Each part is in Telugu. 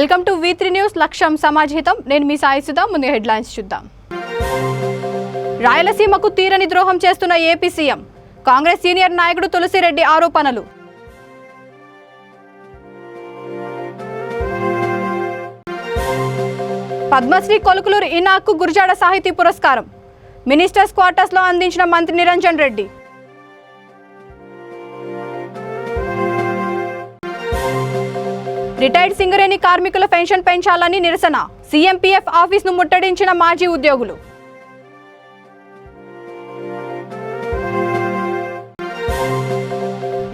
వెల్కమ్ టు V3 న్యూస్ లక్ష్యం సమాజహితం. నేను మీ సాయి సుధా. ముందు హెడ్లైన్స్ చూద్దాం. రాయలసీమకు తీరని ద్రోహం చేస్తున్న ఏపీ సీఎం, కాంగ్రెస్ సీనియర్ నాయకుడు తులసిరెడ్డి ఆరోపణలు. పద్మశ్రీ కొలుకులూరు ఇనాక్కు గురజాడ సాహితీ పురస్కారం, మినిస్టర్స్ క్వార్టర్స్ లో అందించిన మంత్రి నిరంజన్ రెడ్డి. రిటైర్డ్ సింగరేణి కార్మికుల పెన్షన్ పెంచాలని నిరసన, సీఎంపీఎఫ్ ఆఫీస్ ను ముట్టడించిన మాజీ ఉద్యోగులు.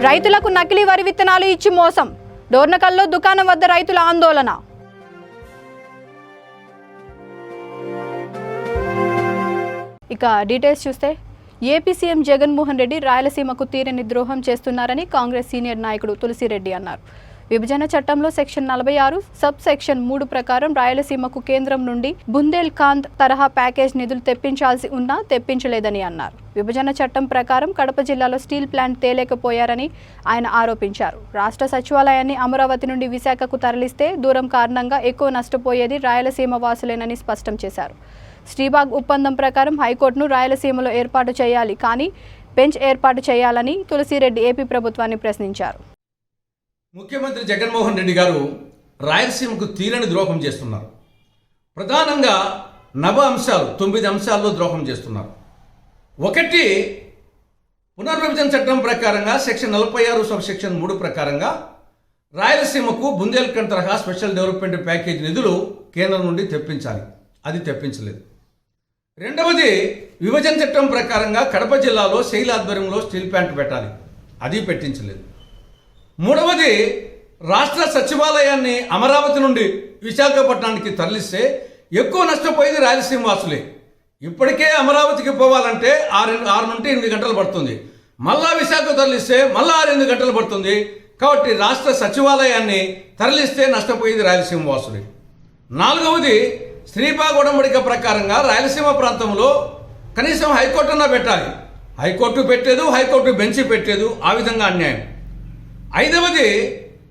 రైతులకు నకిలీ వరి విత్తనాలు ఇచ్చి మోసం, డోర్నకల్లో దుకాణం వద్ద రైతుల ఆందోళన. ఇక డీటెయిల్స్ చూస్తే, ఏపీ సీఎం జగన్మోహన్ రెడ్డి రాయలసీమకు తీరని ద్రోహం చేస్తున్నారని కాంగ్రెస్ సీనియర్ నాయకుడు తులసిరెడ్డి అన్నారు. విభజన చట్టంలో సెక్షన్ 46 సబ్ సెక్షన్ 3 ప్రకారం రాయలసీమకు కేంద్రం నుండి బుందేల్ ఖండ్ తరహా ప్యాకేజ్ నిధులు తెప్పించాల్సి ఉన్నా తెప్పించలేదని అన్నారు. విభజన చట్టం ప్రకారం కడప జిల్లాలో స్టీల్ ప్లాంట్ తేలేకపోయారని ఆయన ఆరోపించారు. రాష్ట్ర సచివాలయాన్ని అమరావతి నుండి విశాఖకు తరలిస్తే దూరం కారణంగా ఎక్కువ నష్టపోయేది రాయలసీమ వాసులేనని స్పష్టం చేశారు. శ్రీబాగ్ ఒప్పందం ప్రకారం హైకోర్టును రాయలసీమలో ఏర్పాటు చేయాలి, కానీ బెంచ్ ఏర్పాటు చేయాలని తులసిరెడ్డి ఏపీ ప్రభుత్వాన్ని ప్రశ్నించారు. ముఖ్యమంత్రి జగన్మోహన్ రెడ్డి గారు రాయలసీమకు తీరని ద్రోహం చేస్తున్నారు. ప్రధానంగా 9 అంశాల్లో ద్రోహం చేస్తున్నారు. ఒకటి, పునర్విభజన చట్టం ప్రకారంగా సెక్షన్ 46 సబ్ సెక్షన్ 3 ప్రకారంగా రాయలసీమకు బుందేల్ఖండ్ తరహా స్పెషల్ డెవలప్మెంట్ ప్యాకేజ్ నిధులు కేంద్రం నుండి తెప్పించాలి, అది తెప్పించలేదు. రెండవది, విభజన చట్టం ప్రకారంగా కడప జిల్లాలో శైలి ఆధ్వర్యంలో స్టీల్ ప్లాంట్ పెట్టాలి, అది పెట్టించలేదు. మూడవది, రాష్ట్ర సచివాలయాన్ని అమరావతి నుండి విశాఖపట్నానికి తరలిస్తే ఎక్కువ నష్టపోయేది రాయలసీమ వాసులే. ఇప్పటికే అమరావతికి పోవాలంటే 6 నుండి 8 గంటలు పడుతుంది, మళ్ళా విశాఖ తరలిస్తే మళ్ళా 6-8 గంటలు పడుతుంది. కాబట్టి రాష్ట్ర సచివాలయాన్ని తరలిస్తే నష్టపోయేది రాయలసీమ వాసులే. నాలుగవది, శ్రీబాగ్ ఒడంబడిక ప్రకారంగా రాయలసీమ ప్రాంతంలో కనీసం హైకోర్టున్నా పెట్టాలి, హైకోర్టు పెట్టలేదు, హైకోర్టు బెంచి పెట్టలేదు, ఆ విధంగా అన్యాయం. ఐదవది,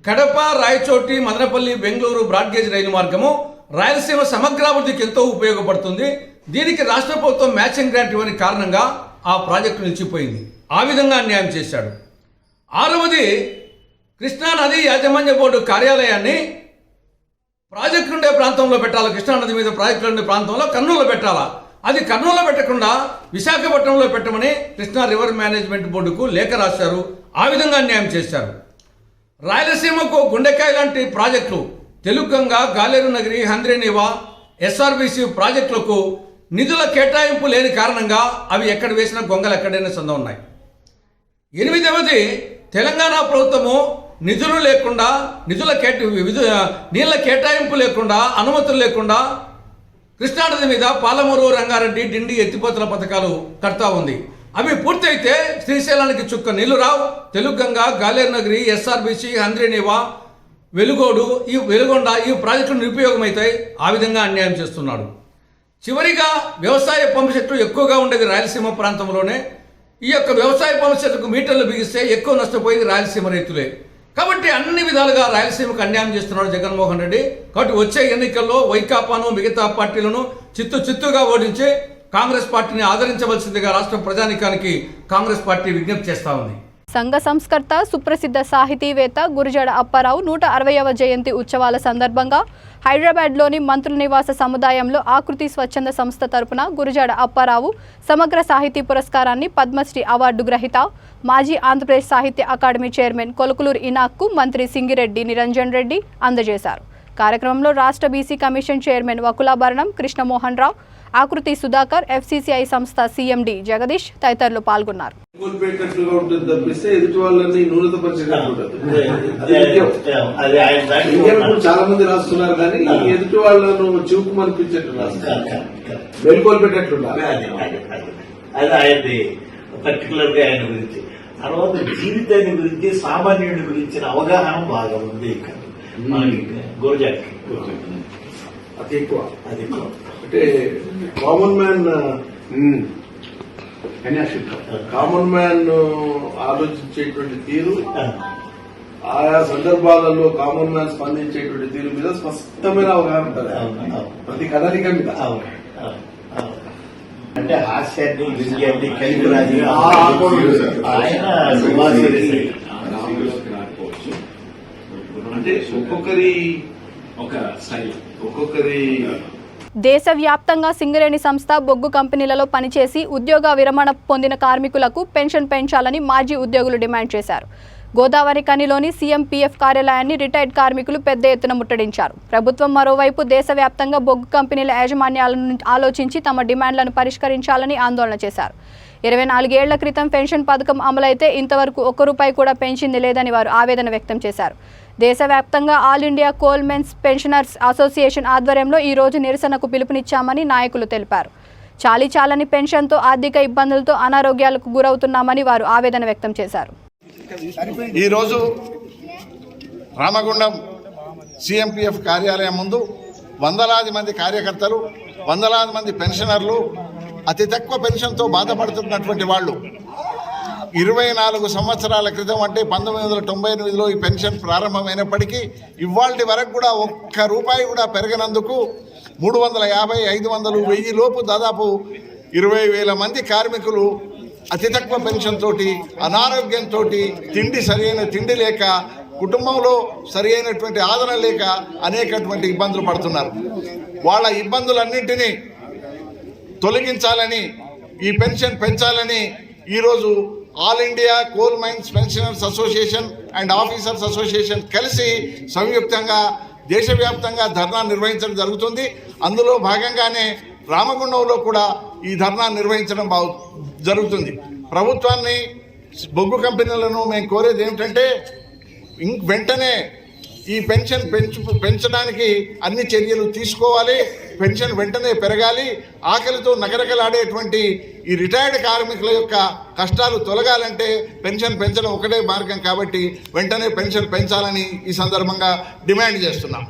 కడప, రాయచోటి, మదనపల్లి, బెంగళూరు బ్రాడ్గేజ్ రైలు మార్గము రాయలసీమ సమగ్రాభివృద్ధికి ఎంతో ఉపయోగపడుతుంది. దీనికి రాష్ట్ర ప్రభుత్వం మ్యాచింగ్ గ్రాంట్ ఇవ్వని కారణంగా ఆ ప్రాజెక్టు నిలిచిపోయింది, ఆ విధంగా అన్యాయం చేశాడు. ఆరవది, కృష్ణా నది యాజమాన్య బోర్డు కార్యాలయాన్ని ప్రాజెక్టు ఉండే ప్రాంతంలో పెట్టాలి, కృష్ణానది మీద ప్రాజెక్టులు ఉండే ప్రాంతంలో కర్నూలులో పెట్టాలా, అది కర్నూలులో పెట్టకుండా విశాఖపట్నంలో పెట్టమని కృష్ణా రివర్ మేనేజ్మెంట్ బోర్డుకు లేఖ రాశారు, ఆ విధంగా అన్యాయం చేశారు. రాయలసీమకు గుండెకాయ లాంటి ప్రాజెక్టులు తెలుగంగ, గాలేరు నగరి, హంద్రేనివా, ఎస్ఆర్బీసీ ప్రాజెక్టులకు నిధుల కేటాయింపు లేని కారణంగా అవి ఎక్కడ వేసినా గొంగలు ఎక్కడైనా సంద ఉన్నాయి. ఎనిమిదవది, తెలంగాణ ప్రభుత్వము నిధులు లేకుండా నీళ్ల కేటాయింపు లేకుండా అనుమతులు లేకుండా కృష్ణానది మీద పాలమూరు, రంగారెడ్డి, డిండి ఎత్తిపోతల పథకాలు కడతా ఉంది. అవి పూర్తయితే శ్రీశైలానికి చుక్క నీళ్లు రావు. తెలుగంగ, గాలేరు నగరి, ఎస్ఆర్బీసీ, హంద్రేనివా, వెలుగొండ ఈ ప్రాజెక్టులు నిరుపయోగమవుతాయి, ఆ విధంగా అన్యాయం చేస్తున్నాడు. చివరిగా, వ్యవసాయ పంపు సెట్లు ఎక్కువగా ఉండేది రాయలసీమ ప్రాంతంలోనే. ఈ యొక్క వ్యవసాయ పంపు సెట్లకు మీటర్లు బిగిస్తే ఎక్కువ నష్టపోయేది రాయలసీమ రైతులే. కాబట్టి అన్ని విధాలుగా రాయలసీమకు అన్యాయం చేస్తున్నాడు జగన్మోహన్ రెడ్డి. కాబట్టి వచ్చే ఎన్నికల్లో వైకాపాను, మిగతా పార్టీలను చిత్తుగా ఓడించి కాంగ్రెస్ పార్టీని ఆదరించవలసిందిగా రాష్ట్ర ప్రజానీకానికి కాంగ్రెస్ పార్టీ విజ్ఞప్తి చేస్తా ఉంది. సంఘ సంస్కర్త, సుప్రసిద్ధ సాహితీవేత్త గురజాడ అప్పారావు 160వ జయంతి ఉత్సవాల సందర్భంగా హైదరాబాద్లోని మంత్రుల నివాస సముదాయంలో ఆకృతి స్వచ్ఛంద సంస్థ తరపున గురజాడ అప్పారావు సమగ్ర సాహితీ పురస్కారాన్ని పద్మశ్రీ అవార్డు గ్రహీత, మాజీ ఆంధ్రప్రదేశ్ సాహిత్య అకాడమీ చైర్మన్ కొలుకులూరు ఇనాక్కు మంత్రి సింగిరెడ్డి నిరంజన్ రెడ్డి అందజేశారు. కార్యక్రమంలో రాష్ట్ర BC commission chairman Vakulabharanam Krishnamohan Rao, Akruthi Sudhakar, ఎఫ్సిసిఐ సంస్థ సిఎండి జగదీష్ తదితరులు పాల్గొన్నారు. చాలా మంది రాస్తున్నారు కానీ ఎదుటి వాళ్ళను చూపు మనిపించేట్టు మెలుకొల్పెట్టేట్లున్నారు. అది ఆయనది పర్టికులర్ గా ఆయన గురించి. తర్వాత జీవితాన్ని గురించి, సామాన్యుడి గురించిన అవగాహన బాగా ఉంది ఇక్కడ మనకి గురజాడకి. అది ఎక్కువ అంటే కామన్ మ్యాన్ కామన్ మ్యాన్ ఆలోచించేటువంటి తీరు, ఆయా సందర్భాలలో కామన్ మ్యాన్ స్పందించేటువంటి తీరు మీద స్పష్టమైన అవగాహన ఉంటుంది ప్రతి కదలిక మీద. అంటే హాస్యాన్ని విజయాన్ని కలిపి రాజు ఆయన అంటే ఒక్కొక్కరి దేశవ్యాప్తంగా సింగరేణి సంస్థ బొగ్గు కంపెనీలలో పనిచేసి ఉద్యోగ విరమణ పొందిన కార్మికులకు పెన్షన్ పెంచాలని మాజీ ఉద్యోగులు డిమాండ్ చేశారు. గోదావరి కనిలోని సీఎంపీఎఫ్ కార్యాలయాన్ని రిటైర్డ్ కార్మికులు పెద్ద ఎత్తున ముట్టడించారు. ప్రభుత్వం మరోవైపు దేశవ్యాప్తంగా బొగ్గు కంపెనీల యాజమాన్యాలను ఆలోచించి తమ డిమాండ్లను పరిష్కరించాలని ఆందోళన చేశారు. 24 ఏళ్ల క్రితం పెన్షన్ పథకం అమలైతే ఇంతవరకు ₹1 కూడా పెంచింది లేదని వారు ఆవేదన వ్యక్తం చేశారు. దేశవ్యాప్తంగా all India coal mines pensioners association ఆధ్వర్యంలో ఈ రోజు నిరసనకు పిలుపునిచ్చామని నాయకులు తెలిపారు. చాలని పెన్షన్తో ఆర్థిక ఇబ్బందులతో అనారోగ్యాలకు గురవుతున్నామని వారు ఆవేదన వ్యక్తం చేశారు. ఈరోజు రామగుండం సిఎంపిఎఫ్ కార్యాలయం ముందు వందలాది మంది కార్యకర్తలు, వందలాది మంది పెన్షనర్లు, అతి తక్కువ పెన్షన్తో బాధపడుతున్నటువంటి వాళ్ళు 24 సంవత్సరాల క్రితం అంటే 1998లో ఈ పెన్షన్ ప్రారంభమైనప్పటికీ ఇవాళ వరకు కూడా ₹1 కూడా పెరగనందుకు 350, 500, 1000 లోపు దాదాపు 20,000 మంది కార్మికులు అతి తక్కువ పెన్షన్ తోటి, అనారోగ్యంతో, సరైన తిండి లేక, కుటుంబంలో సరైనటువంటి ఆదరణ లేక అనేకటువంటి ఇబ్బందులు పడుతున్నారు. వాళ్ళ ఇబ్బందులన్నింటినీ తొలగించాలని, ఈ పెన్షన్ పెంచాలని ఈరోజు all India coal mines pensioners association and officers association కలిసి సంయుక్తంగా దేశవ్యాప్తంగా ధర్నా నిర్వహించడం జరుగుతుంది. అందులో భాగంగానే రామగుండంలో కూడా ఈ ధర్నా నిర్వహించడం జరుగుతుంది. ప్రభుత్వాన్ని, బొగ్గు కంపెనీలను మేము కోరేది ఏమిటంటే వెంటనే ఈ పెన్షన్ పెంచడానికి అన్ని చర్యలు తీసుకోవాలి. పెన్షన్ వెంటనే పెరగాలి. ఆకలితో నగరగలాడేటువంటి ఈ రిటైర్డ్ కార్మికుల యొక్క కష్టాలు తొలగాలంటే పెన్షన్ పెంచడం ఒకటే మార్గం కాబట్టి వెంటనే పెన్షన్ పెంచాలని ఈ సందర్భంగా డిమాండ్ చేస్తున్నాం.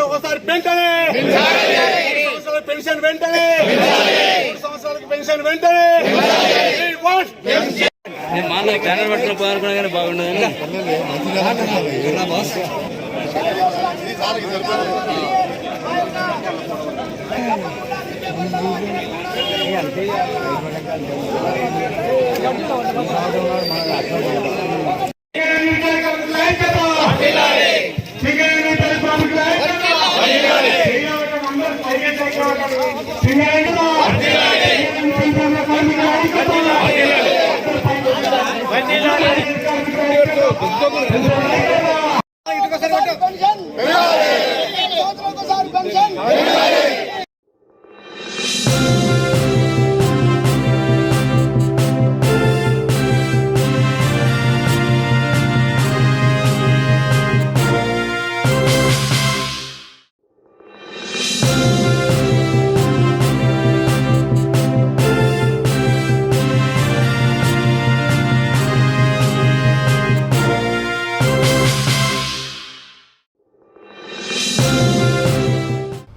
ఒకసారి పెంచలే పెన్షన్ వెంటనే 3 సంవత్సరాలకు పెన్షన్ వెంటనే నేను మా అన్న క్యానర్ పట్టుకుని పోయానుకున్నా కానీ బాగుండదు.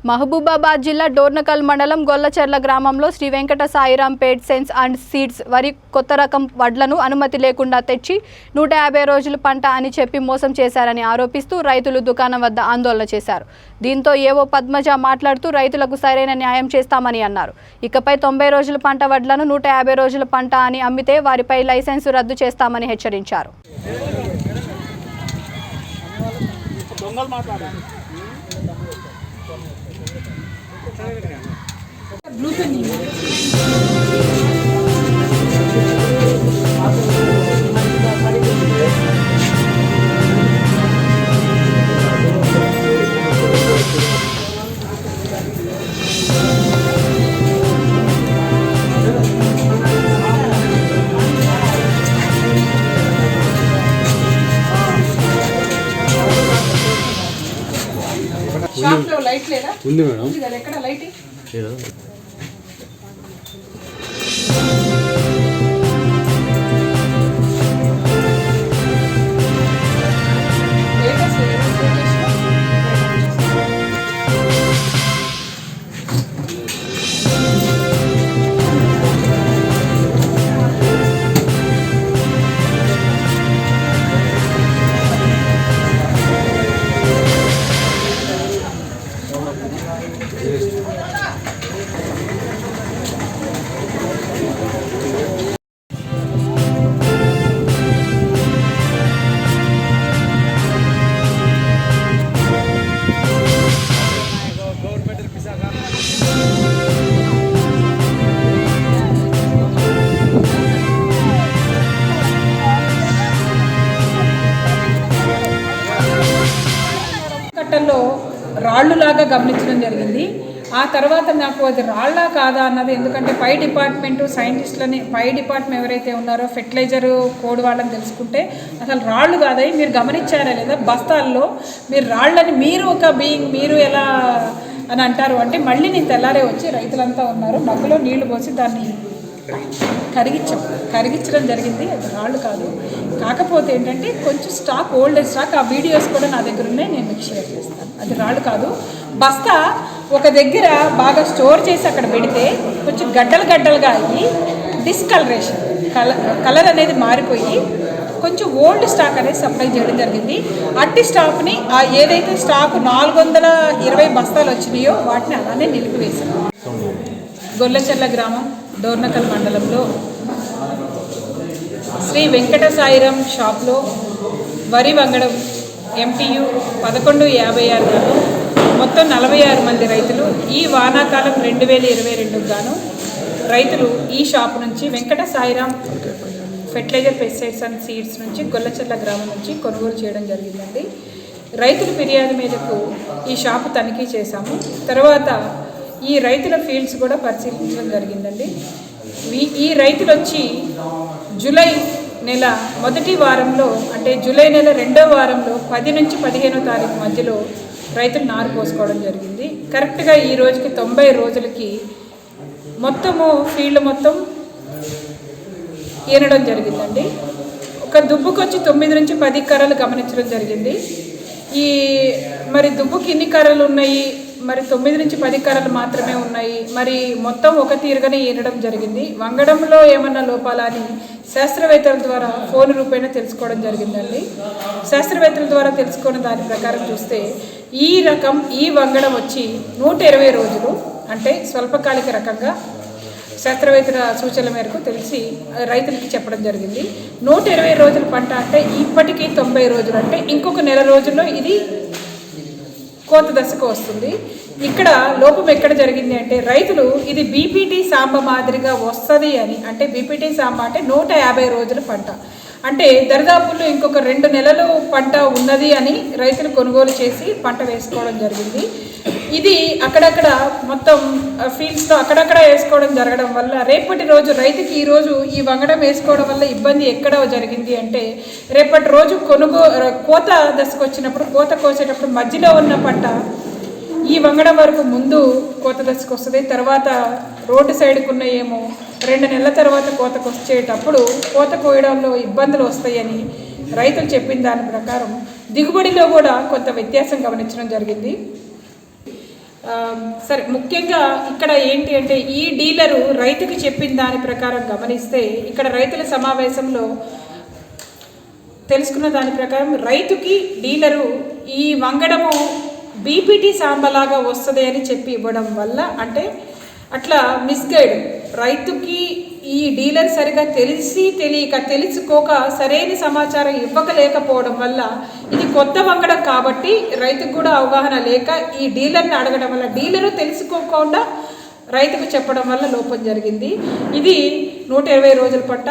మహబూబాబాద్ జిల్లా డోర్నకల్ మండలం గొల్లచెర్ల గ్రామంలో Sri Venkata Sairampet sense and seeds వరి కొత్త రకం వడ్లను అనుమతి లేకుండా తెచ్చి 150 రోజుల పంట అని చెప్పి మోసం చేశారని ఆరోపిస్తూ రైతులు దుకాణం వద్ద ఆందోళన చేశారు. దీంతో ఏవో పద్మజ మాట్లాడుతూ రైతులకు సరైన న్యాయం చేస్తామని అన్నారు. ఇకపై 90 రోజుల పంట వడ్లను 150 రోజుల పంట అని అమ్మితే వారిపై లైసెన్సు రద్దు చేస్తామని హెచ్చరించారు. లేదా ఉంది మేడం. ఉంది కదా, ఎక్కడ లైట్ కట్టల్లో రాళ్ళులాగా గమనించడం జరిగింది. ఆ తర్వాత నాకు అది రాళ్ళ కాదా అన్నది, ఎందుకంటే పై డిపార్ట్మెంట్ సైంటిస్టులని పై డిపార్ట్మెంట్ ఎవరైతే ఉన్నారో ఫెర్టిలైజర్ కోడ్ వాళ్ళని తెలుసుకుంటే అసలు రాళ్ళు కాదని మీరు గమనించారా లేదా, బస్తాల్లో మీరు రాళ్ళని మీరు ఒక బీయింగ్ మీరు ఎలా అని అంటారు అంటే, మళ్ళీ నేను తెల్లారే వచ్చి రైతులంతా ఉన్నారు మగ్గులో నీళ్లు పోసి దాన్ని కరిగించడం జరిగింది. అది రాళ్ళు కాదు. కాకపోతే ఏంటంటే కొంచెం స్టాక్, ఓల్డెడ్ స్టాక్, ఆ వీడియోస్ కూడా నా దగ్గర ఉన్నాయి, నేను మీకు షేర్ చేస్తాను. అది రాళ్ళు కాదు. బస్తా ఒక దగ్గర బాగా స్టోర్ చేసి అక్కడ పెడితే కొంచెం గడ్డలుగా అయ్యి డిస్కలరేషన్ కలర్ అనేది మారిపోయి కొంచెం ఓల్డ్ స్టాక్ అనేది సప్లై చేయడం జరిగింది. అట్టి స్టాక్ని ఏదైతే స్టాక్ 420 బస్తాలు వచ్చినాయో వాటిని అలానే నిలిపివేశాం. గొల్లచెర్ల గ్రామం, డోర్నకల్ మండలంలో శ్రీ వెంకట సాయిరాం షాప్లో వరి వంగడం MTU 1156 గాను మొత్తం 46 మంది రైతులు ఈ వానాకాలం 2022 గాను రైతులు ఈ షాప్ నుంచి Venkata Sairam fertiliser pesticides and seeds నుంచి గొల్లచెర్ల గ్రామం నుంచి కొనుగోలు చేయడం జరిగిందండి. రైతుల ఫిర్యాదు మేరకు ఈ షాపు తనిఖీ చేశాము. తర్వాత ఈ రైతుల ఫీల్డ్స్ కూడా పరిశీలించడం జరిగిందండి. ఈ రైతులు వచ్చి జూలై నెల మొదటి వారంలో, అంటే జూలై నెల 2వ వారంలో 10 నుంచి 15వ తారీఖు మధ్యలో రైతులు నారు పోసుకోవడం జరిగింది. కరెక్ట్గా ఈ రోజుకి 90 రోజులకి మొత్తము ఫీల్డ్ మొత్తం ఈనడం జరిగిందండి. ఒక దుబ్బుకు వచ్చి 9 నుంచి 10 కర్రలు గమనించడం జరిగింది. మరి దుబ్బుకి ఇన్ని కర్రలు ఉన్నాయి, మరి 9 నుంచి 10 కర్రలు మాత్రమే ఉన్నాయి, మరి మొత్తం ఒక తీరుగానే ఈనడం జరిగింది. వంగడంలో ఏమన్నా లోపాలా అని శాస్త్రవేత్తల ద్వారా ఫోన్ రూపేణ తెలుసుకోవడం జరిగిందండి. శాస్త్రవేత్తల ద్వారా తెలుసుకున్న దాని ప్రకారం చూస్తే ఈ వంగడం వచ్చి 120 రోజులు, అంటే స్వల్పకాలిక రకంగా శాస్త్రవేత్తల సూచనల మేరకు తెలిసి రైతులకి చెప్పడం జరిగింది. 120 రోజుల పంట అంటే ఇప్పటికీ 90 రోజులు, అంటే ఇంకొక నెల రోజుల్లో ఇది కోత దశకు వస్తుంది. ఇక్కడ లోపం ఎక్కడ జరిగింది అంటే, రైతులు ఇది బీపీటీ సాంబ మాదిరిగా వస్తుంది అని, అంటే బీపీటీ సాంబ అంటే 150 రోజుల పంట, అంటే దరిదాపుల్లో ఇంకొక 2 నెలలు పంట ఉన్నది అని రైతులు కొనుగోలు చేసి పంట వేసుకోవడం జరిగింది. ఇది అక్కడక్కడ మొత్తం ఫీల్డ్స్లో అక్కడక్కడ వేసుకోవడం జరగడం వల్ల రేపటి రోజు రైతుకి ఈరోజు ఈ వంగడం వేసుకోవడం వల్ల ఇబ్బంది ఎక్కడ జరిగింది అంటే, రేపటి రోజు కోత దశకు వచ్చినప్పుడు, కోత కోసేటప్పుడు మధ్యలో ఉన్న పంట ఈ వంగడం వరకు ముందు కోత దశకు వస్తుంది. తర్వాత రోడ్డు సైడ్కు ఉన్న ఏమో 2 నెలల తర్వాత కోతకు వచ్చేటప్పుడు కోత కోయడంలో ఇబ్బందులు వస్తాయని రైతులు చెప్పిన దాని ప్రకారం దిగుబడిలో కూడా కొంత వ్యత్యాసం గమనించడం జరిగింది. సరే, ముఖ్యంగా ఇక్కడ ఏంటి అంటే, ఈ డీలరు రైతుకి చెప్పిన దాని ప్రకారం గమనిస్తే, ఇక్కడ రైతుల సమావేశంలో తెలుసుకున్న దాని ప్రకారం రైతుకి డీలరు ఈ వంగడము బీపీటీ సాంబలాగా వస్తుంది అని చెప్పి ఇవ్వడం వల్ల, అంటే అట్లా మిస్గైడ్, రైతుకి ఈ డీలర్ సరిగా తెలుసుకోక సరైన సమాచారం ఇవ్వలేకపోవడం వల్ల, ఇది కొత్త వంగడం కాబట్టి రైతుకు కూడా అవగాహన లేక ఈ డీలర్ని అడగడం వల్ల, డీలరు తెలుసుకోకుండా రైతుకు చెప్పడం వల్ల లోపం జరిగింది. ఇది 120 రోజుల పంట,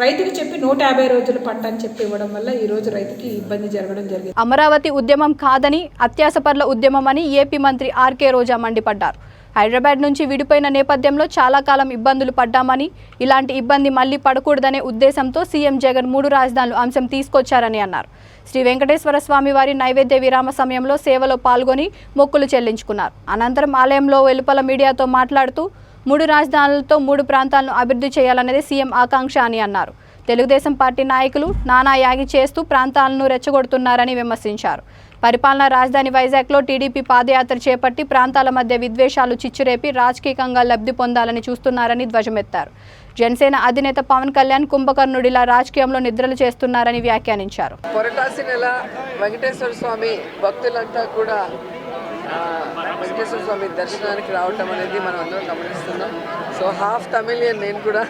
రైతుకు చెప్పి 150 రోజుల పంట అని చెప్పి ఇవ్వడం వల్ల ఈరోజు రైతుకి ఇబ్బంది జరగడం జరిగింది. అమరావతి ఉద్యమం కాదని, అత్యాసపర్ల ఉద్యమం అని ఏపీ మంత్రి ఆర్కే రోజా మండిపడ్డారు. హైదరాబాద్ నుంచి విడిపోయిన నేపథ్యంలో చాలా కాలం ఇబ్బందులు పడ్డామని, ఇలాంటి ఇబ్బంది మళ్లీ పడకూడదనే ఉద్దేశంతో సీఎం జగన్ 3 రాజధానులు అంశం తీసుకొచ్చారని అన్నారు. శ్రీ వెంకటేశ్వర స్వామి వారి నైవేద్య విరామ సమయంలో సేవలో పాల్గొని మొక్కులు చెల్లించుకున్నారు. అనంతరం ఆలయంలో వెలుపల మీడియాతో మాట్లాడుతూ 3 రాజధానులతో 3 ప్రాంతాలను అభివృద్ధి చేయాలనేది సీఎం ఆకాంక్ష అని అన్నారు. తెలుగుదేశం పార్టీ నాయకులు నానా యాగి చేస్తూ ప్రాంతాలను రెచ్చగొడుతున్నారని విమర్శించారు. పరిపాలనా రాజధాని వైజాగ్లో టీడీపీ పాదయాత్ర చేపట్టి ప్రాంతాల మధ్య విద్వేషాలు చిచ్చురేపి రాజకీయంగా లబ్ధి పొందాలని చూస్తున్నారని ధ్వజమెత్తారు. జనసేన అధినేత పవన్ కళ్యాణ్ కుంభకర్ణుడిలా రాజకీయంలో నిద్రలు చేస్తున్నారని వ్యాఖ్యానించారు. పొరటాసి నెల వెంకటేశ్వర స్వామి భక్తులంతా కూడా వెంకటేశ్వర స్వామి దర్శనానికి రావటం అనేది మనం అందరం గమనిస్తున్నాం. సో హాఫ్ తమిళియన్, నేను కూడా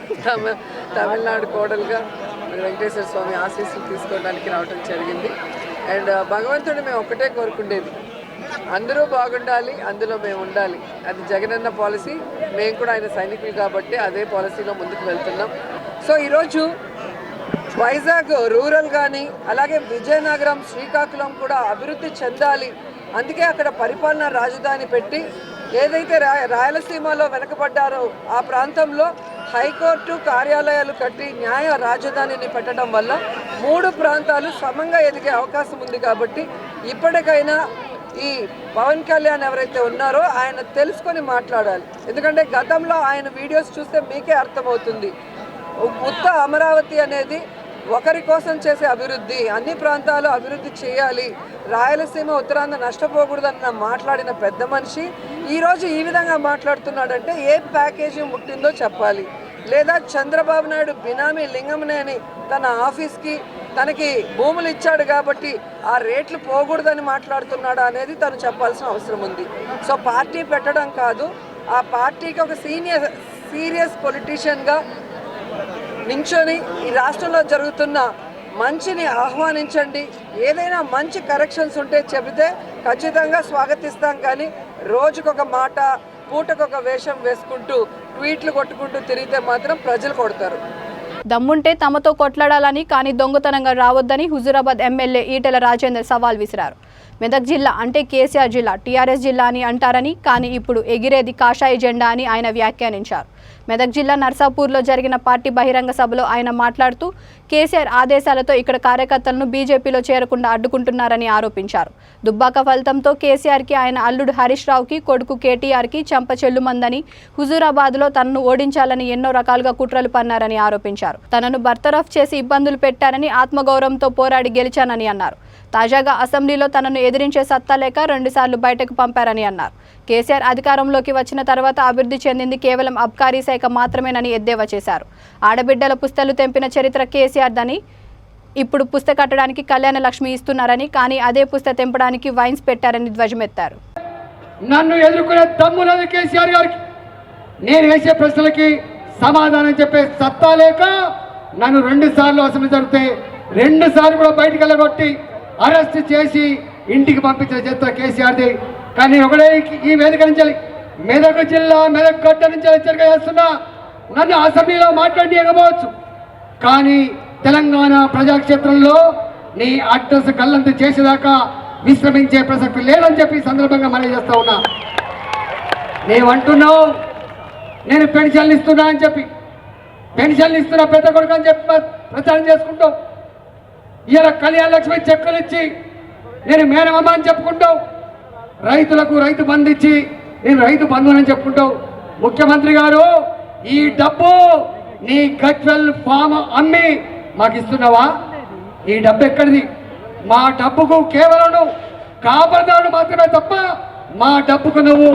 తమిళనాడు కోడలుగా వెంకటేశ్వర స్వామి ఆశీస్సులు తీసుకోవడానికి రావటం జరిగింది. అండ్ భగవంతుడు మేము ఒక్కటే కోరుకుండేది, అందరూ బాగుండాలి, అందులో మేము ఉండాలి. అది జగనన్న పాలసీ. మేము కూడా ఆయన సైనికులు కాబట్టి అదే పాలసీలో ముందుకు వెళ్తున్నాం. సో ఈరోజు వైజాగ్ రూరల్ కానీ అలాగే విజయనగరం, శ్రీకాకుళం కూడా అభివృద్ధి చెందాలి. అందుకే అక్కడ పరిపాలనా రాజధాని పెట్టి ఏదైతే రాయలసీమలో వెనకబడ్డారో ఆ ప్రాంతంలో హైకోర్టు కార్యాలయాలు కట్టి న్యాయ రాజధానిని పెట్టడం వల్ల 3 ప్రాంతాలు సమంగా ఎదిగే అవకాశం ఉంది. కాబట్టి ఇప్పటికైనా ఈ పవన్ కళ్యాణ్ ఎవరైతే ఉన్నారో ఆయన తెలుసుకొని మాట్లాడాలి. ఎందుకంటే గతంలో ఆయన వీడియోస్ చూస్తే మీకే అర్థమవుతుంది. ఉత్త అమరావతి అనేది ఒకరి కోసం చేసే అభివృద్ధి, అన్ని ప్రాంతాలు అభివృద్ధి చేయాలి, రాయలసీమ ఉత్తరాంధ్ర నష్టపోకూడదన్న మాట్లాడిన పెద్ద మనిషి ఈరోజు ఈ విధంగా మాట్లాడుతున్నాడంటే ఏ ప్యాకేజీ ముట్టిందో చెప్పాలి. లేదా చంద్రబాబు నాయుడు బినామీ లింగంనేని తన ఆఫీస్కి తనకి భూములు ఇచ్చాడు కాబట్టి ఆ రేట్లు పోకూడదని మాట్లాడుతున్నాడా అనేది తను చెప్పాల్సిన అవసరం ఉంది. సో పార్టీ పెట్టడం కాదు, ఆ పార్టీకి ఒక సీరియస్ పొలిటీషియన్గా నించొని ఈ రాష్ట్రంలో జరుగుతున్న మంచిని ఆహ్వానించండి. ఏదైనా మంచి కరెక్షన్స్ ఉంటే చెబితే ఖచ్చితంగా స్వాగతిస్తాం. కానీ రోజుకొక మాట, పూటకొక వేషం వేసుకుంటూ ట్వీట్లు కొట్టుకుంటూ తిరిగితే మాత్రం ప్రజలు కొడతారు. దమ్ముంటే తమతో కొట్లాడాలని, కానీ దొంగతనంగా రావద్దని హుజూరాబాద్ ఎమ్మెల్యే ఈటెల రాజేందర్ సవాల్ విసిరారు. మెదక్ జిల్లా అంటే కేసీఆర్ జిల్లా, టీఆర్ఎస్ జిల్లా అని అంటారని, కానీ ఇప్పుడు ఎగిరేది కాషాయ జెండా అని ఆయన వ్యాఖ్యానించారు. మెదక్ జిల్లా నర్సాపూర్లో జరిగిన పార్టీ బహిరంగ సభలో ఆయన మాట్లాడుతూ కేసీఆర్ ఆదేశాలతో ఇక్కడ కార్యకర్తలను బీజేపీలో చేరకుండా అడ్డుకుంటున్నారని ఆరోపించారు. దుబ్బాక ఫలితంతో కేసీఆర్కి ఆయన అల్లుడు హరీష్ రావుకి, కొడుకు కేటీఆర్కి చంప చెల్లుమందని, హుజూరాబాద్లో తనను ఓడించాలని ఎన్నో రకాలుగా కుట్రలు పన్నారని ఆరోపించారు. తనను బర్తరఫ్ చేసి ఇబ్బందులు పెట్టారని, ఆత్మగౌరవంతో పోరాడి గెలిచానని అన్నారు. తాజాగా అసెంబ్లీలో తనను ఎదిరించే సత్తా లేక 2 సార్లు బయటకు పంపారని అన్నారు. కేసీఆర్ అధికారంలోకి వచ్చిన తర్వాత అభివృద్ధి చెందింది కేవలం అబ్కారీ శాఖ మాత్రమేనని ఎద్దేవా చేశారు. ఆడబిడ్డల పుస్తలు తెంపిన చరిత్ర కేసీఆర్దని, ఇప్పుడు పుస్త కట్టడానికి కళ్యాణ లక్ష్మి ఇస్తున్నారని, కానీ అదే పుస్త తెంపడానికి వైన్స్ పెట్టారని ధ్వజమెత్తారు. నన్ను ఎదుర్కొనే దమ్మున్నది కేసీఆర్ గారికి. నేను వేసే ప్రశ్నలకి సమాధానం చెప్పే సత్తా లేక నన్ను 2 సార్లు అసెంబ్లీ జరిగితే 2 సార్లు కూడా బయటికి వెళ్ళగొట్టి అరెస్ట్ చేసి ఇంటికి పంపించిన చరిత్ర కేసీఆర్ది. కానీ ఒకటే ఈ వేదిక నుంచి మెదక్ జిల్లా మెదక్ గడ్డ నుంచి హెచ్చరిక చేస్తున్నా, నన్ను అసెంబ్లీలో మాట్లాడియకపోవచ్చు, కానీ తెలంగాణ ప్రజాక్షేత్రంలో నీ అడ్రస్ గల్లంత చేసేదాకా విశ్రమించే ప్రసక్తి లేదని చెప్పి సందర్భంగా మనం చేస్తా ఉన్నా. నేనంటున్నావు నేను పెన్షన్లు ఇస్తున్నా అని చెప్పి, పెన్షన్లు ఇస్తున్నా పెద్ద కొడుకు అని చెప్పి ప్రచారం చేసుకుంటావు. ఇలా కళ్యాణ లక్ష్మి చెక్కులు ఇచ్చి నేను మేనమమ్మ అని చెప్పుకుంటావు. రైతులకు రైతు బంధు ఇచ్చి నేను రైతు బంధువుని చెప్పుకుంటావు. ముఖ్యమంత్రి గారు, ఈ డబ్బు నీ గజ్వెల్ ఫామ్ అమ్మి మాకు ఇస్తున్నావా? ఈ డబ్బు ఎక్కడిది? మా డబ్బుకు కేవలం నువ్వు కాపాడదాడు మాత్రమే తప్ప మా డబ్బుకు నువ్వు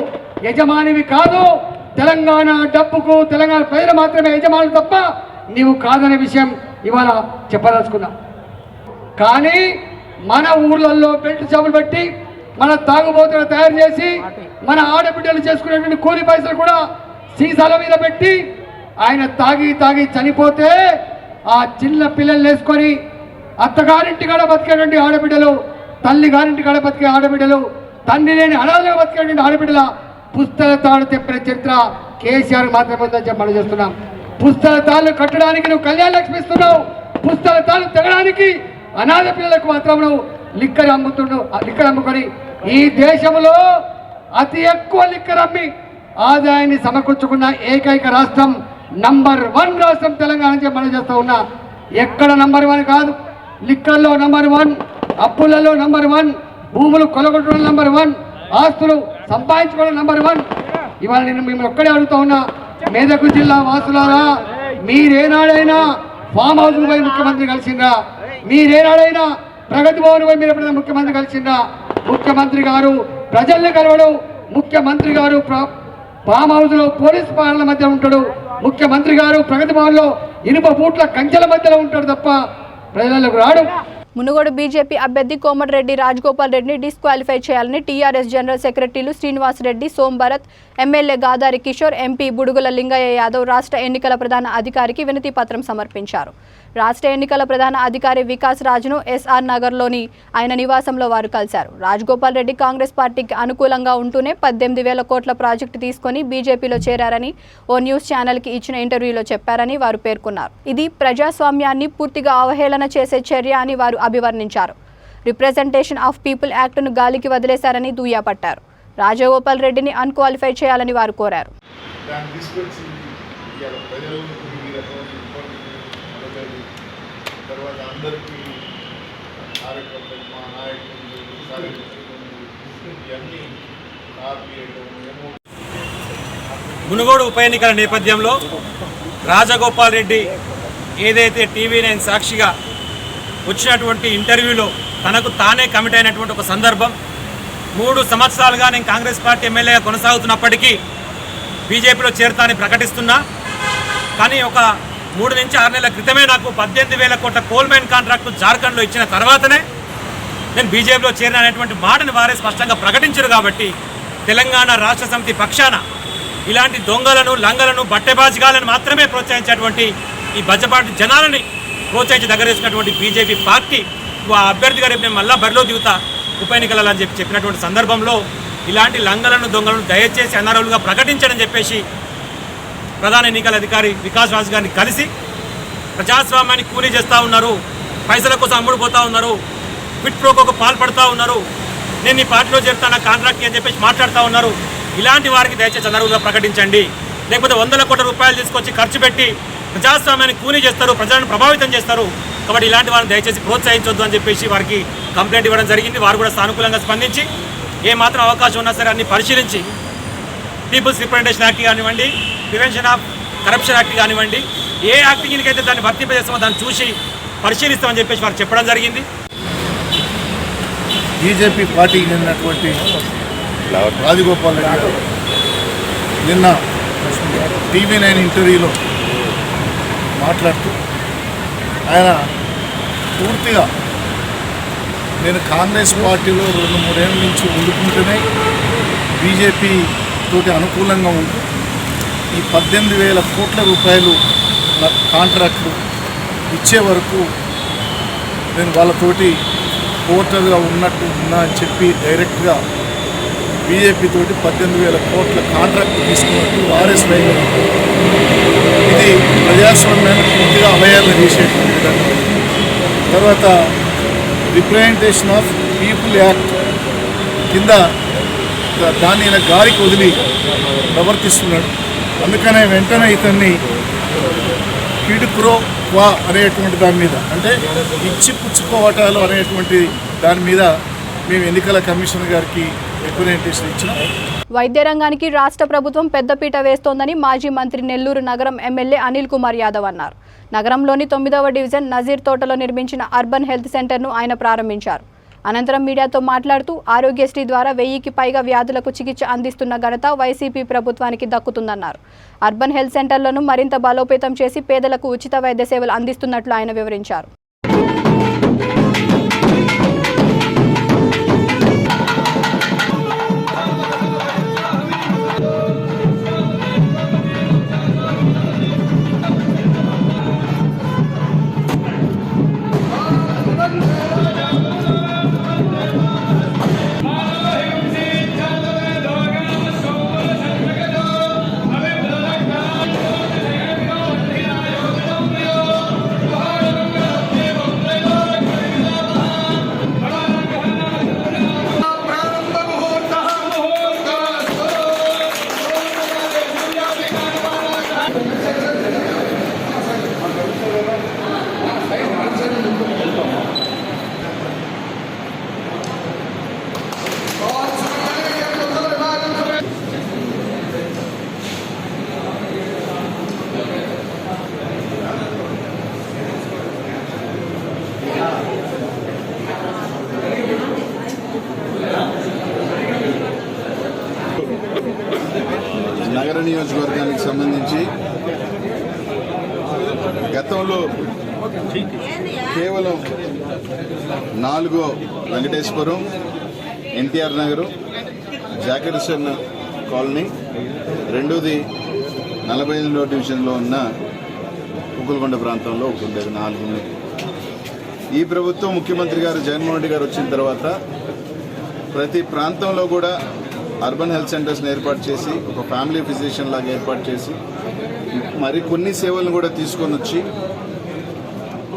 యజమానివి కాదు. తెలంగాణ డబ్బుకు తెలంగాణ ప్రజలు మాత్రమే యజమానులు తప్ప నీవు కాదనే విషయం ఇవాళ చెప్పదలుచుకున్నా. కానీ మన ఊర్లలో బెల్ట్ షాపులు పెట్టి మన తాగుబోతులు తయారు చేసి మన ఆడబిడ్డలు చేసుకునేటువంటి కూలి పైసలు కూడా సీసాల మీద పెట్టి ఆయన తాగి తాగి చనిపోతే ఆ చిన్న పిల్లలు వేసుకొని అత్తగారింటి కాడ బతికేటువంటి ఆడబిడ్డలు, తల్లి గారింటి కాడ బతికే ఆడబిడ్డలు, తండ్రి లేని అనాథగా బతికేటువంటి ఆడబిడ్డల పుస్తల తాడు తెప్పిన చరిత్ర కేసీఆర్ మాత్రమే ఉందని చెప్పి చేస్తున్నాం. పుస్తల తాళ్ళు కట్టడానికి నువ్వు కళ్యాణ లక్ష్మి ఇస్తున్నావు, పుస్తల తాళ్ళు తెగడానికి అనాథ పిల్లలకు మాత్రం నువ్వు లిక్కర్ అమ్ముకొని ఈ దేశంలో అతి ఎక్కువ లిక్కర్ అమ్మి ఆదాయాన్ని సమకూర్చుకున్న ఏకైక రాష్ట్రం నంబర్ 1 రాష్ట్రం తెలంగాణ నుంచి మనం చేస్తూ ఉన్నా. ఎక్కడ నంబర్ 1 కాదు, లిక్కర్లో నంబర్ 1, అప్పులలో నంబర్ 1, భూములు కొలగొట్టడం నంబర్ 1, ఆస్తులు సంపాదించుకోవడం నంబర్ 1. ఇవాళ నేను మిమ్మల్ని ఒక్కడే అడుగుతా ఉన్నా, మెదక్ జిల్లా వాసులారా, మీరేనాడైనా ఫామ్ హౌస్ పోయి ముఖ్యమంత్రి కలిసిండ్రా? మీరేనాడైనా ప్రగతి భవన్ పోయి మీరు ఎప్పుడైనా ముఖ్యమంత్రి కలిసిండ్రా? ముఖ్యమంత్రి గారు ప్రజల్ని కలవడు, ముఖ్యమంత్రి గారు ఫామ్ హౌస్ లో పోలీస్ పాలన మధ్య ఉంటాడు, ముఖ్యమంత్రి గారు ప్రగతి భవన్ లో ఇనుప బూట్ల కంచెల మధ్యలో ఉంటాడు తప్ప ప్రజలకు రాడు. మునుగోడు బీజేపీ అభ్యర్థి కోమటిరెడ్డి రాజగోపాల్ రెడ్డిని డిస్క్వాలిఫై చేయాలని టీఆర్ఎస్ జనరల్ సెక్రటరీలు శ్రీనివాస్ రెడ్డి, సోంభరత్, ఎమ్మెల్యే గాదారి కిషోర్, ఎంపీ బుడుగుల లింగయ్య యాదవ్ రాష్ట్ర ఎన్నికల ప్రధాన అధికారికి వినతి పత్రం సమర్పించారు. రాష్ట్ర ఎన్నికల ప్రధాన అధికారి వికాస్ రాజ్ను ఎస్ఆర్ నగర్లోని ఆయన నివాసంలో వారు కలిశారు. రాజగోపాల్ రెడ్డి కాంగ్రెస్ పార్టీకి అనుకూలంగా ఉంటూనే 18,000 కోట్ల ప్రాజెక్టు తీసుకొని బీజేపీలో చేరారని ఓ న్యూస్ ఛానల్కి ఇచ్చిన ఇంటర్వ్యూలో చెప్పారని వారు పేర్కొన్నారు. ఇది ప్రజాస్వామ్యాన్ని పూర్తిగా అవహేళన చేసే చర్య అని వారు అభివర్ణించారు. రిప్రజెంటేషన్ ఆఫ్ పీపుల్ యాక్ట్ను గాలికి వదిలేశారని దుయ్యపట్టారు. రాజగోపాల్ రెడ్డిని అన్క్వాలిఫై చేయాలని వారు కోరారు. మునుగోడు ఉప ఎన్నికల నేపథ్యంలో రాజగోపాల్ రెడ్డి ఏదైతే TV9 సాక్షిగా వచ్చినటువంటి ఇంటర్వ్యూలో తనకు తానే కమిట్ అయినటువంటి ఒక సందర్భం. 3 సంవత్సరాలుగా నేను కాంగ్రెస్ పార్టీ ఎమ్మెల్యేగా కొనసాగుతున్నప్పటికీ బీజేపీలో చేరతానని ప్రకటిస్తున్నా, కానీ ఒక 3 నుంచి 6 నెలల క్రితమే నాకు 18,000 కోట్ల కోల్ మైన్ కాంట్రాక్టు జార్ఖండ్లో ఇచ్చిన తర్వాతనే నేను బీజేపీలో చేరిన అనేటువంటి మాటని వారే స్పష్టంగా ప్రకటించారు. కాబట్టి తెలంగాణ రాష్ట్ర సమితి పక్షాన ఇలాంటి దొంగలను, లంగలను, బట్టెబాజిగాలను మాత్రమే ప్రోత్సహించేటువంటి ఈ బజ్జపాటి జనాలని ప్రోత్సహించి దగ్గర వేసుకున్నటువంటి బీజేపీ పార్టీ అభ్యర్థిగా రేపు నేను మళ్ళా బరిలో దిగుతా ఉప ఎన్నికలలో అని చెప్పినటువంటి సందర్భంలో ఇలాంటి లంగలను, దొంగలను దయచేసి అనర్హులుగా ప్రకటించడని చెప్పేసి ప్రధాన ఎన్నికల అధికారి వికాస్ రాజ్ గారిని కలిసి ప్రజాస్వామ్యాన్ని కూలీ చేస్తూ ఉన్నారు, పైసల కోసం అమ్ముడుపోతూ ఉన్నారు, క్విట్ ప్రోకోకు పాల్పడుతూ ఉన్నారు, నేను ఈ పార్టీలో చేరుతాను కాంట్రాక్ట్ అని చెప్పేసి మాట్లాడుతూ ఉన్నారు. ఇలాంటి వారికి దయచేసి అనర్హులుగా ప్రకటించండి, లేకపోతే 100 కోట్ల రూపాయలు తీసుకొచ్చి ఖర్చు పెట్టి ప్రజాస్వామ్యాన్ని కూలీ చేస్తారు, ప్రజలను ప్రభావితం చేస్తారు. కాబట్టి ఇలాంటి వారిని దయచేసి ప్రోత్సహించొద్దు అని చెప్పేసి వారికి కంప్లైంట్ ఇవ్వడం జరిగింది. వారు కూడా సానుకూలంగా స్పందించి ఏమాత్రం అవకాశం ఉన్నా సరే అన్ని పరిశీలించి పీపుల్స్ రిప్రజెంటేషన్ యాక్ట్ కానివ్వండి, ప్రివెన్షన్ ఆఫ్ కరప్షన్ యాక్ట్ కానివ్వండి, ఏ యాక్టింగ్కైతే దాన్ని వర్తింపజేస్తామో దాన్ని చూసి పరిశీలిస్తామని చెప్పేసి వారు చెప్పడం జరిగింది. బీజేపీ పార్టీకి చెందినటువంటి రాజగోపాల్ రెడ్డి గారు నిన్న TV9 ఇంటర్వ్యూలో మాట్లాడుతూ ఆయన పూర్తిగా నేను కాంగ్రెస్ పార్టీలో 2-3 ఏళ్ళ నుంచి ఉండుకుంటూనే బీజేపీ తోటి అనుకూలంగా ఉంటూ ఈ 18,000 కోట్ల రూపాయలు కాంట్రాక్ట్లు ఇచ్చే వరకు నేను వాళ్ళతోటి పోర్టల్గా ఉన్నట్టు ఉన్నా అని చెప్పి డైరెక్ట్గా బీజేపీ తోటి 18,000 కోట్ల కాంట్రాక్ట్ తీసుకున్నట్టు ఆర్ఎస్ రైలు ఇది ప్రజాస్వామ్యాన్ని పూర్తిగా అవహేళన చేసేటువంటి విధంగా. తర్వాత రిప్రజెంటేషన్ ఆఫ్ పీపుల్ యాక్ట్ కింద దాన్ని ఈయన గాలికి వదిలి ప్రవర్తిస్తున్నాడు. అందుకనే వెంటనే ఇతన్ని కిడ్ ప్రో క్వా అనేటువంటి దాని మీద, అంటే ఇచ్చి పుచ్చుకోవటాలు అనేటువంటి దాని మీద మేము ఎన్నికల కమిషనర్ గారికి రిప్రజెంటేషన్ ఇచ్చినాం. వైద్య రంగానికి రాష్ట్ర ప్రభుత్వం పెద్దపీట వేస్తోందని మాజీ మంత్రి నెల్లూరు నగరం ఎమ్మెల్యే అనిల్ కుమార్ యాదవ్ అన్నారు. నగరంలోని 9వ డివిజన్ నజీర్ తోటలో నిర్మించిన అర్బన్ హెల్త్ సెంటర్ను ఆయన ప్రారంభించారు. అనంతరం మీడియాతో మాట్లాడుతూ ఆరోగ్యశ్రీ ద్వారా 1000కి పైగా వ్యాధులకు చికిత్స అందిస్తున్న ఘనత వైసీపీ ప్రభుత్వానికి దక్కుతుందన్నారు. అర్బన్ హెల్త్ సెంటర్లను మరింత బలోపేతం చేసి పేదలకు ఉచిత వైద్య సేవలు అందిస్తున్నట్లు ఆయన వివరించారు. నగర నియోజకవర్గానికి సంబంధించి గతంలో కేవలం 4 వెంకటేశ్వరం, ఎన్టీఆర్ నగరు, జాకిర్సన్ కాలనీ, రెండోది 48వ డివిజన్లో ఉన్న ఉక్కులకొండ ప్రాంతంలో ఉండేది 4 ఉన్నాయి. ఈ ప్రభుత్వం ముఖ్యమంత్రి గారు జగన్మోహన్ రెడ్డి గారు వచ్చిన తర్వాత ప్రతి ప్రాంతంలో కూడా అర్బన్ హెల్త్ సెంటర్స్ని ఏర్పాటు చేసి ఒక ఫ్యామిలీ ఫిజిషియన్ లాగా ఏర్పాటు చేసి మరి కొన్ని సేవలను కూడా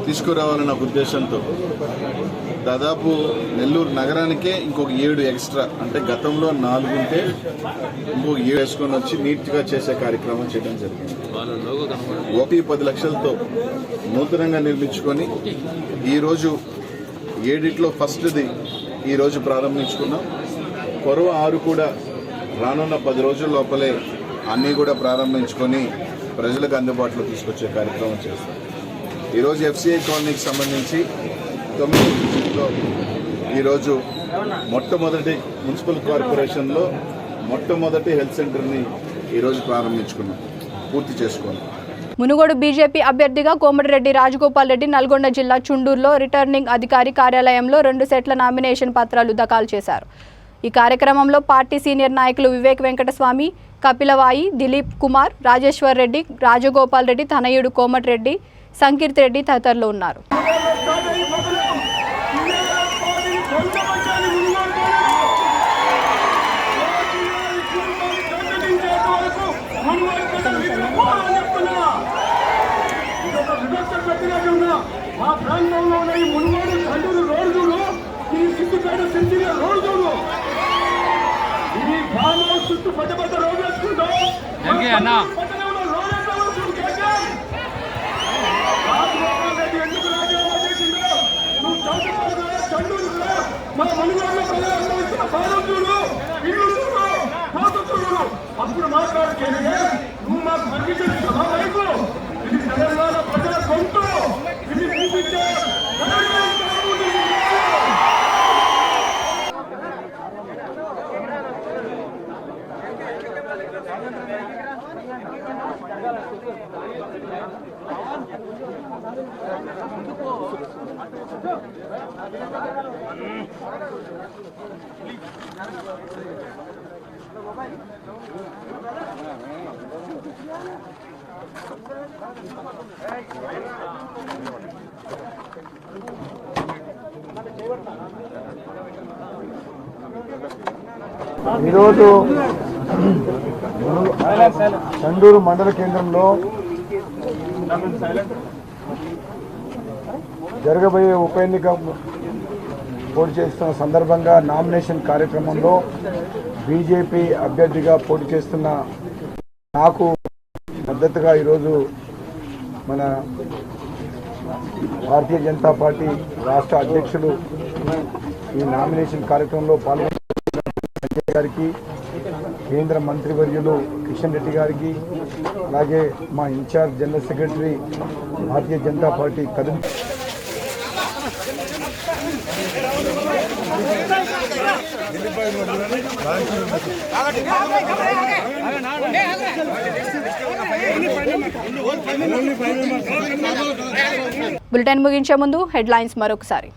తీసుకురావాలన్న ఉద్దేశంతో దాదాపు నెల్లూరు నగరానికే ఇంకొక 7 ఎక్స్ట్రా, అంటే గతంలో 4 ఉంటే ఇంకొక 7 వేసుకొని వచ్చి నీట్గా చేసే కార్యక్రమం చేయడం జరిగింది. 10 లక్షలతో నూతనంగా నిర్మించుకొని ఈరోజు 7 ఫస్ట్ది ఈరోజు ప్రారంభించుకున్నాం. కొరవ 6 కూడా రానున్న 10 రోజుల లోపలే అన్నీ కూడా ప్రారంభించుకొని ప్రజలకు అందుబాటులో తీసుకొచ్చే కార్యక్రమం చేస్తాం. ఈరోజు FCI కాలనీకి సంబంధించి 9 ఈరోజు మొట్టమొదటి మున్సిపల్ కార్పొరేషన్లో మొట్టమొదటి హెల్త్ సెంటర్ని ఈరోజు ప్రారంభించుకున్నాం, పూర్తి చేసుకోండి. మునుగోడు బీజేపీ అభ్యర్థిగా కోమటిరెడ్డి రాజగోపాల్ రెడ్డి నల్గొండ జిల్లా చుండూరులో రిటర్నింగ్ అధికారి కార్యాలయంలో 2 సెట్ల నామినేషన్ పత్రాలు దాఖలు చేశారు. ఈ కార్యక్రమంలో పార్టీ సీనియర్ నాయకులు వివేక్ వెంకటస్వామి, కపిలవాయి, దిలీప్ కుమార్, రాజేశ్వర్ రెడ్డి, రాజగోపాల్ రెడ్డి తనయుడు కోమటిరెడ్డి, సంకీర్తి రెడ్డి తదితరులు ఉన్నారు. మా ప్రాంతంలో ఉన్న ఈ మునుగోడు కండూరు రోడ్డును, ఈ సిద్దిపేట సెంచరీ రోడ్డును, ఈ ఫామ్ హౌస్ చుట్టూ పెద్ద రోడ్డు వేసుకుంటాం. రాజగోపాల్ రెడ్డి ఎందుకు రాజీనామా చేసిందో నువ్వు చండూరు మా మునుగోడులో ప్రజలందరూ ఇచ్చిన ఫారం చూడు, ఇల్లు చూడు, పోత చూడు, అప్పుడు మాట్లాడితే నువ్వు మాకు పర్మిషన్ ఇస్తావా? వైపు ఇది తెలంగాణ ప్రజల సొంతం. ఇది చూపించే ఈరోజు చండూరు మండల కేంద్రంలో జరగబోయే ఉప ఎన్నిక పోటీ చేస్తున్న సందర్భంగా నామినేషన్ కార్యక్రమంలో బీజేపీ అభ్యర్థిగా పోటీ చేస్తున్న నాకు మద్దతుగా ఈరోజు మన భారతీయ జనతా పార్టీ రాష్ట్ర అధ్యక్షులు ఈ నామినేషన్ కార్యక్రమంలో పాల్గొన్న సంజయ్ గారికి, కేంద్ర మంత్రివర్యులు కిషన్ రెడ్డి గారికి, అలాగే మా incharge general secretary Bharatiya Janata party కదం బులెటిన్ ముగించే ముందు హెడ్లైన్స్ మరొకసారి.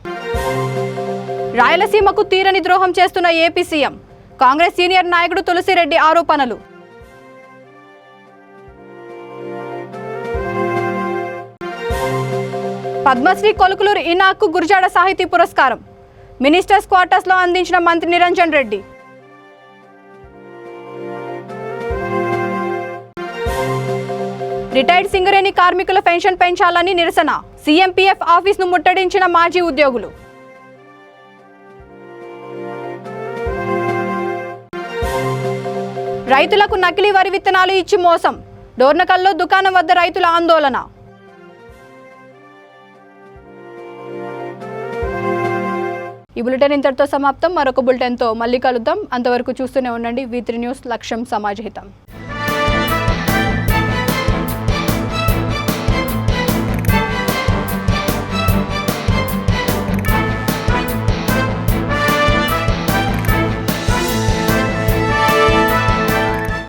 రాయలసీమకు తీరని ద్రోహం చేస్తున్న ఏపీ సీఎం, కాంగ్రెస్ సీనియర్ నాయకుడు తులసిరెడ్డి ఆరోపణలు. పద్మశ్రీ కొలుకులూరు ఇనాక్కు గురజాడ సాహితీ పురస్కారం, మినిస్టర్స్ క్వార్టర్స్ లో అందించిన మంత్రి నిరంజన్ రెడ్డి. రిటైర్డ్ సింగరేణి కార్మికుల పెన్షన్ పెంచాలని నిరసన, సీఎంపీఎఫ్ ఆఫీస్ ను ముట్టడించిన మాజీ ఉద్యోగులు. రైతులకు నకిలీ వరి విత్తనాలు ఇచ్చి మోసం, డోర్నకల్లో దుకాణం వద్ద రైతుల ఆందోళన. ఈ బులెటిన్ ఇంతటితో సమాప్తం. మరొక బులెటిన్తో మళ్ళీ కలుద్దాం. అంతవరకు చూస్తూనే ఉండండి V3 న్యూస్, లక్ష్యం సమాజహితం.